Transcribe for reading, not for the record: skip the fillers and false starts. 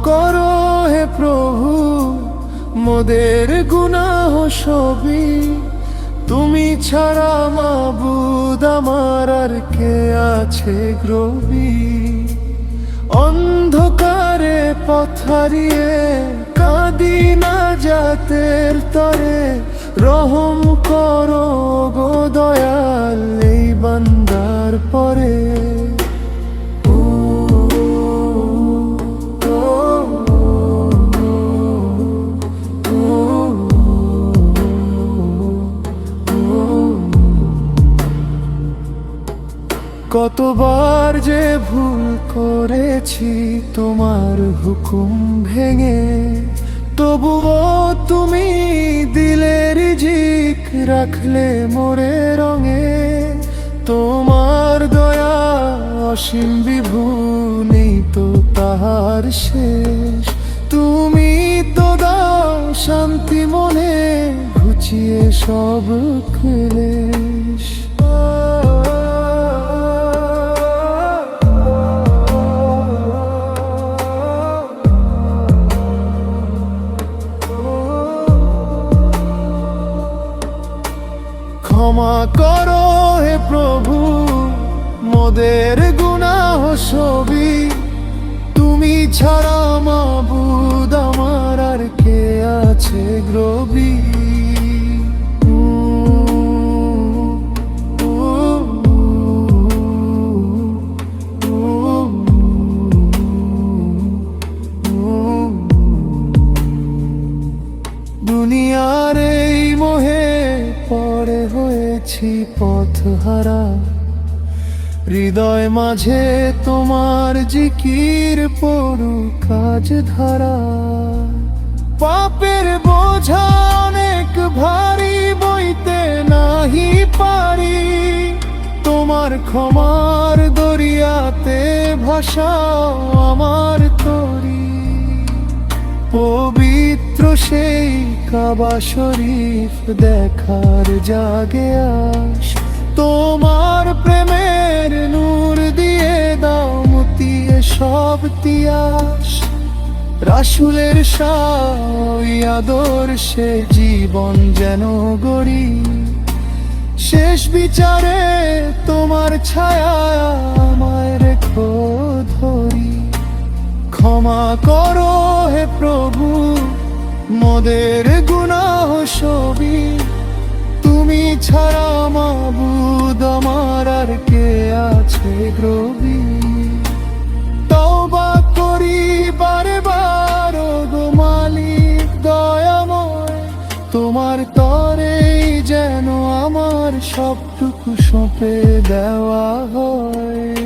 করো হে প্রভু মোদের গুনাহ সবই, তুমি ছাড়া মাবুদ আমার আর কে আছে গ্রবী। অন্ধকারে পথ হারিয়ে কাঁদি নাজাতের তরে, রহম করো গো দয়াল এই বান্দার পরে। কতবার যে ভুল করেছি তোমার হুকুম ভেঙে, তবুও তুমি দিলের রিজিক রাখলে মোরে রঙে। তোমার দয়া অসীম বিভু, নেই তো তাহার শেষ। তুমি তো দাও শান্তি মনে, ঘুচিয়ে সব ক্লেশ। ক্ষমা করো হে প্রভু মোদের গুনাহ সবই, তুমি ছাড়া মাবুদ আমার আর কে আছে গ্রবী। দুনিয়ার এই মোহে পড়ে হয়েছি পথহারা, হৃদয় মাঝে তোমার জিকির পড়ু কাজ ধারা। পাপের বোঝা অনেক ভারী, বইতে নাহি পারি, তোমার ক্ষমার দরিয়াতে ভাসাও আমার তরি। পবিত্র সেই কাবা শরীফ দেখার জাগে আস, তোমার প্রেমের নূর দিয়ে দাও মুতিয়ে সব তিয়াস। রাসূলের শায় আদর্শে জীবন যেন গড়ি, শেষ বিচারে তোমার ছায়া আমায় রেখো ধরি। ক্ষমা করো হে প্রভু মোদের গুনাহ সবই, তুমি ছাড়া মাবুদ আমার আর কে আছে গ্রবী। তওবা করি বারে বার গো মালিক দয়াময়, তোমার তরেই যেন আমার সবটুকু সঁপে দেওয়া হয়।